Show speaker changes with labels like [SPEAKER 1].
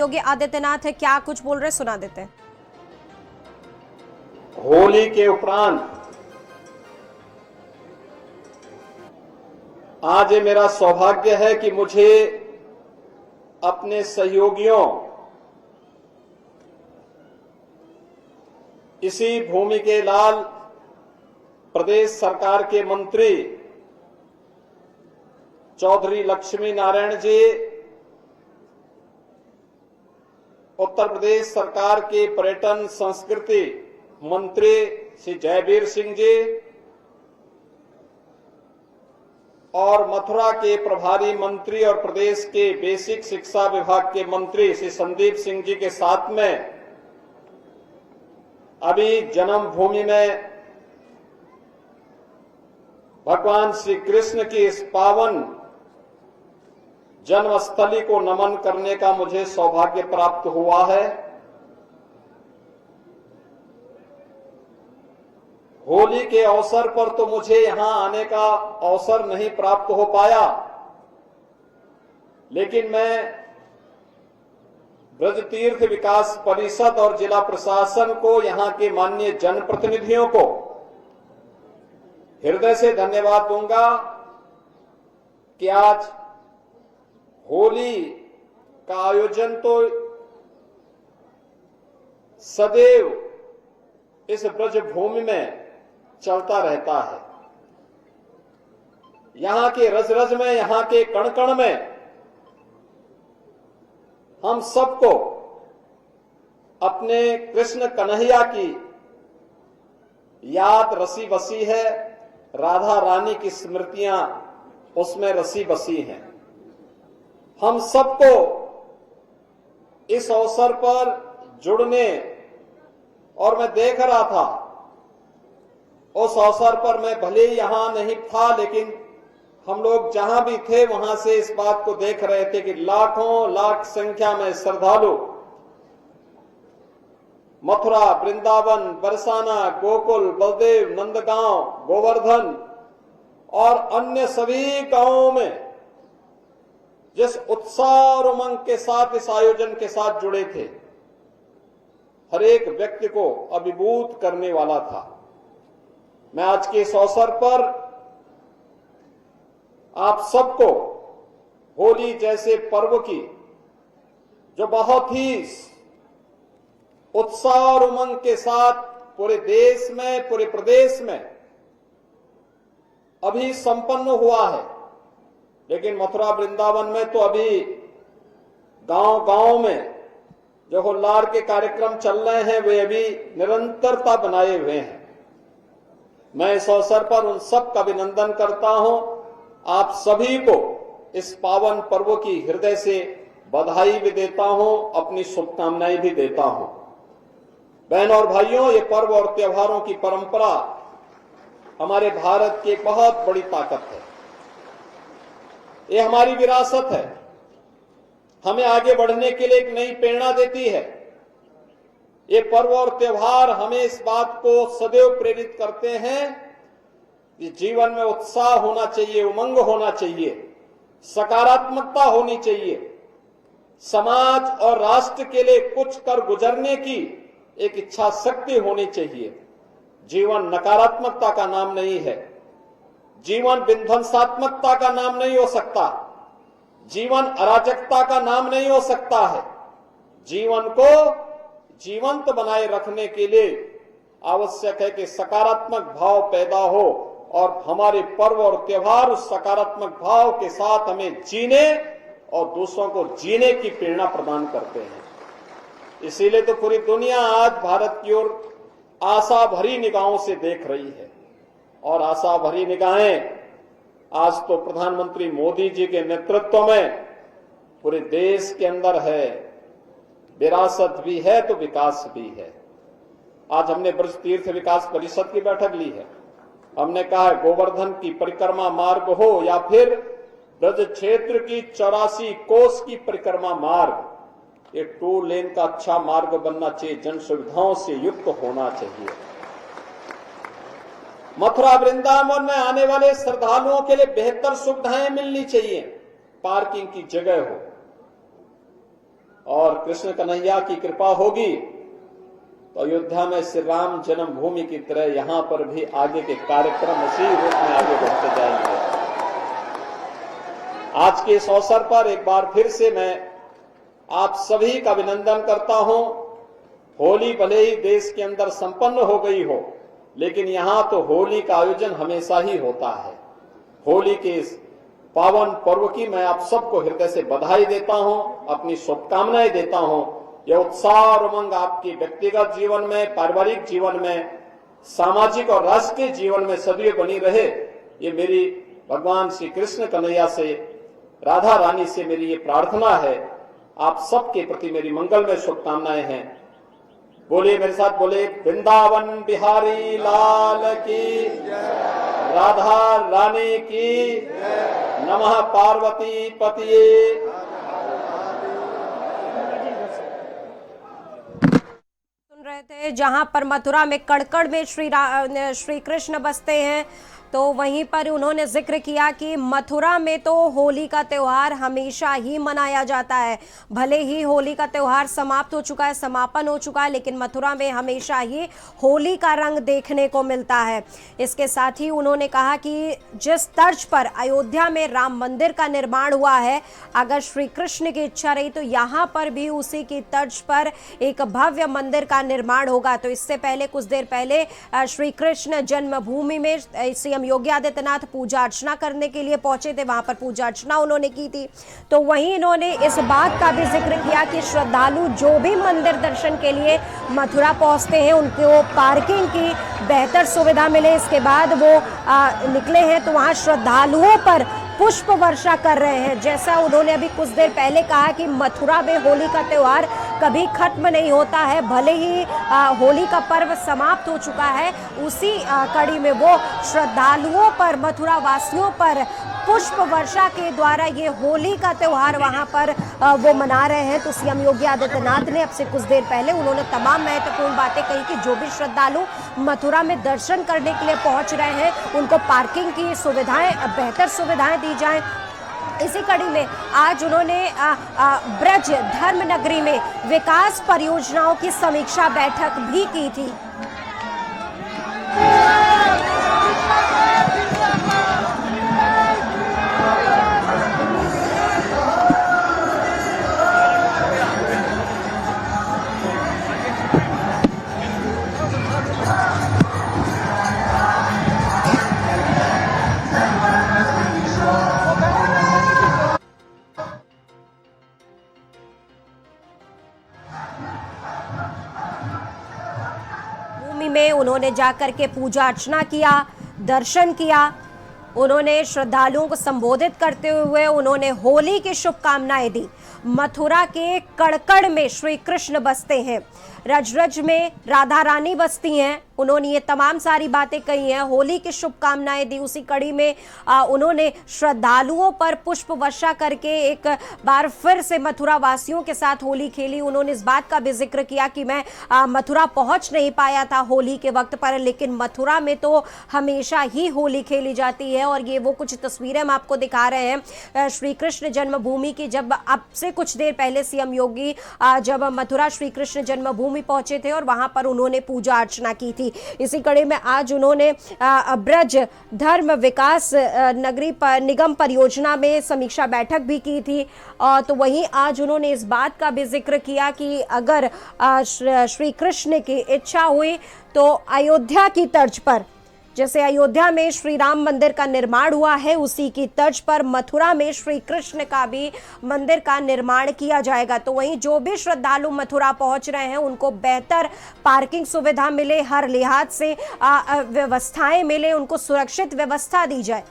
[SPEAKER 1] योगी आदित्यनाथ है, क्या कुछ बोल रहे सुना देते हैं।
[SPEAKER 2] होली के उपरांत आज ये मेरा सौभाग्य है कि मुझे अपने सहयोगियों, इसी भूमि के लाल प्रदेश सरकार के मंत्री चौधरी लक्ष्मी नारायण जी, उत्तर प्रदेश सरकार के पर्यटन संस्कृति मंत्री श्री जयवीर सिंह जी और मथुरा के प्रभारी मंत्री और प्रदेश के बेसिक शिक्षा विभाग के मंत्री श्री संदीप सिंह जी के साथ में अभी जन्मभूमि में भगवान श्री कृष्ण की इस पावन जन्मस्थली को नमन करने का मुझे सौभाग्य प्राप्त हुआ है। होली के अवसर पर तो मुझे यहां आने का अवसर नहीं प्राप्त हो पाया, लेकिन मैं ब्रज तीर्थ विकास परिषद और जिला प्रशासन को, यहां के माननीय जनप्रतिनिधियों को हृदय से धन्यवाद दूंगा कि आज होली का आयोजन तो सदैव इस ब्रज भूमि में चलता रहता है। यहां के रज रज में, यहां के कण कण में हम सबको अपने कृष्ण कन्हैया की याद रसी बसी है, राधा रानी की स्मृतियां उसमें रसी बसी हैं। हम सबको इस अवसर पर जुड़ने, और मैं देख रहा था उस अवसर पर, मैं भले यहां नहीं था लेकिन हम लोग जहां भी थे वहां से इस बात को देख रहे थे कि लाखों लाख संख्या में श्रद्धालु मथुरा, वृंदावन, बरसाना, गोकुल, बलदेव, नंदगांव, गोवर्धन और अन्य सभी गांवों में जिस उत्साह और उमंग के साथ इस आयोजन के साथ जुड़े थे, हर एक व्यक्ति को अभिभूत करने वाला था। मैं आज के इस अवसर पर आप सबको होली जैसे पर्व की, जो बहुत ही उत्साह और उमंग के साथ पूरे देश में, पूरे प्रदेश में अभी संपन्न हुआ है, लेकिन मथुरा वृंदावन में तो अभी गांव गांव में जो होल्लार के कार्यक्रम चल रहे हैं वे अभी निरंतरता बनाए हुए हैं। मैं इस अवसर पर उन सब का अभिनंदन करता हूं। आप सभी को इस पावन पर्व की हृदय से बधाई भी देता हूं, अपनी शुभकामनाएं भी देता हूं। बहनों और भाइयों, ये पर्व और त्योहारों की परंपरा हमारे भारत की एक बहुत बड़ी ताकत है। ये हमारी विरासत है, हमें आगे बढ़ने के लिए एक नई प्रेरणा देती है। ये पर्व और त्योहार हमें इस बात को सदैव प्रेरित करते हैं कि जीवन में उत्साह होना चाहिए, उमंग होना चाहिए, सकारात्मकता होनी चाहिए। समाज और राष्ट्र के लिए कुछ कर गुजरने की एक इच्छा शक्ति होनी चाहिए। जीवन नकारात्मकता का नाम नहीं है, जीवन विध्वंसात्मकता का नाम नहीं हो सकता, जीवन अराजकता का नाम नहीं हो सकता है। जीवन को जीवंत बनाए रखने के लिए आवश्यक है कि सकारात्मक भाव पैदा हो, और हमारे पर्व और त्योहार उस सकारात्मक भाव के साथ हमें जीने और दूसरों को जीने की प्रेरणा प्रदान करते हैं। इसीलिए तो पूरी दुनिया आज भारत की ओर आशा भरी निगाहों से देख रही है, और आशा भरी निगाहें आज तो प्रधानमंत्री मोदी जी के नेतृत्व में पूरे देश के अंदर है। विरासत भी है तो विकास भी है। आज हमने ब्रज तीर्थ विकास परिषद की बैठक ली है। हमने कहा है गोवर्धन की परिक्रमा मार्ग हो या फिर ब्रज क्षेत्र की 84 कोस की परिक्रमा मार्ग, ये 2 लेन का अच्छा मार्ग बनना चाहिए, जन सुविधाओं से युक्त होना चाहिए। मथुरा वृंदावन में आने वाले श्रद्धालुओं के लिए बेहतर सुविधाएं मिलनी चाहिए, पार्किंग की जगह हो, और कृष्ण कन्हैया की कृपा होगी तो अयोध्या में श्री राम जन्मभूमि की तरह यहां पर भी आगे के कार्यक्रम उसी रूप में आगे बढ़ते जाएंगे। आज के इस अवसर पर एक बार फिर से मैं आप सभी का अभिनंदन करता हूं। होली भले ही देश के अंदर संपन्न हो गई हो, लेकिन यहां तो होली का आयोजन हमेशा ही होता है। होली के इस पावन पर्व की मैं आप सबको हृदय से बधाई देता हूं, अपनी शुभकामनाएं देता हूं। यह उत्साह और उमंग आपके व्यक्तिगत जीवन में, पारिवारिक जीवन में, सामाजिक और राष्ट्रीय जीवन में सदैव बनी रहे। ये मेरी भगवान श्री कृष्ण कन्हैया से, राधा रानी से मेरी ये प्रार्थना है। आप सबके प्रति मेरी मंगलमय शुभकामनाएं हैं। बोलिए मेरे साथ, बोले वृंदावन बिहारी लाल की, राधा रानी की, नमः पार्वती पतिये।
[SPEAKER 1] सुन रहे थे जहां पर मथुरा में कड़कड़ में श्री कृष्ण बसते हैं, तो वहीं पर उन्होंने जिक्र किया कि मथुरा में तो होली का त्यौहार हमेशा ही मनाया जाता है। भले ही होली का त्यौहार समाप्त हो चुका है, समापन हो चुका है, लेकिन मथुरा में हमेशा ही होली का रंग देखने को मिलता है। इसके साथ ही उन्होंने कहा कि जिस तर्ज पर अयोध्या में राम मंदिर का निर्माण हुआ है, अगर श्री कृष्ण की इच्छा रही तो यहाँ पर भी उसी की तर्ज पर एक भव्य मंदिर का निर्माण होगा। तो इससे पहले, कुछ देर पहले श्री कृष्ण जन्मभूमि में सीएम योगी आदित्यनाथ पूजा अर्चना करने के लिए पहुंचे थे, वहां पर पूजा अर्चना उन्होंने की थी। तो वहीं इन्होंने इस बात का भी जिक्र किया कि श्रद्धालु जो भी मंदिर दर्शन के लिए मथुरा पहुंचते हैं, उनको पार्किंग की बेहतर सुविधा मिले। इसके बाद वो निकले हैं तो वहां श्रद्धालुओं पर पुष्प वर्षा कर रहे हैं। जैसा उन्होंने अभी कुछ देर पहले कहा कि मथुरा में होली का त्यौहार कभी खत्म नहीं होता है, भले ही होली का पर्व समाप्त हो चुका है, उसी कड़ी में वो श्रद्धालुओं पर, मथुरा वासियों पर पुष्प वर्षा के द्वारा ये होली का त्यौहार वहां पर वो मना रहे हैं। तो सीएम योगी आदित्यनाथ ने अब से कुछ देर पहले उन्होंने तमाम महत्वपूर्ण बातें कही कि जो भी श्रद्धालु मथुरा में दर्शन करने के लिए पहुंच रहे हैं, उनको पार्किंग की सुविधाएं, बेहतर सुविधाएं दी जाएं। इसी कड़ी में आज उन्होंने ब्रज धर्म नगरी में विकास परियोजनाओं की समीक्षा बैठक भी की थी। में उन्होंने जाकर के पूजा अर्चना किया, दर्शन किया। उन्होंने श्रद्धालुओं को संबोधित करते हुए उन्होंने होली की शुभकामनाएं दी। मथुरा के कड़कड़ में श्री कृष्ण बसते हैं, रज रज में राधा रानी बसती हैं। उन्होंने ये तमाम सारी बातें कही हैं, होली की शुभकामनाएं दी। उसी कड़ी में उन्होंने श्रद्धालुओं पर पुष्प वर्षा करके एक बार फिर से मथुरा वासियों के साथ होली खेली। उन्होंने इस बात का भी जिक्र किया कि मैं मथुरा पहुंच नहीं पाया था होली के वक्त पर, लेकिन मथुरा में तो हमेशा ही होली खेली जाती है। और ये वो कुछ तस्वीरें हम आपको दिखा रहे हैं श्री कृष्ण जन्मभूमि की, जब अब से कुछ देर पहले सीएम योगी जब मथुरा श्री कृष्ण जन्मभूमि पहुंचे थे और वहां पर उन्होंने पूजा अर्चना की थी। इसी कड़ी में आज उन्होंने ब्रज धर्म विकास नगरी पर निगम परियोजना में समीक्षा बैठक भी की थी। तो वहीं आज उन्होंने इस बात का भी जिक्र किया कि अगर श्री कृष्ण की इच्छा हुई तो अयोध्या की तर्ज पर, जैसे अयोध्या में श्री राम मंदिर का निर्माण हुआ है, उसी की तर्ज पर मथुरा में श्री कृष्ण का भी मंदिर का निर्माण किया जाएगा। तो वहीं जो भी श्रद्धालु मथुरा पहुंच रहे हैं, उनको बेहतर पार्किंग सुविधा मिले, हर लिहाज से व्यवस्थाएं मिले, उनको सुरक्षित व्यवस्था दी जाए।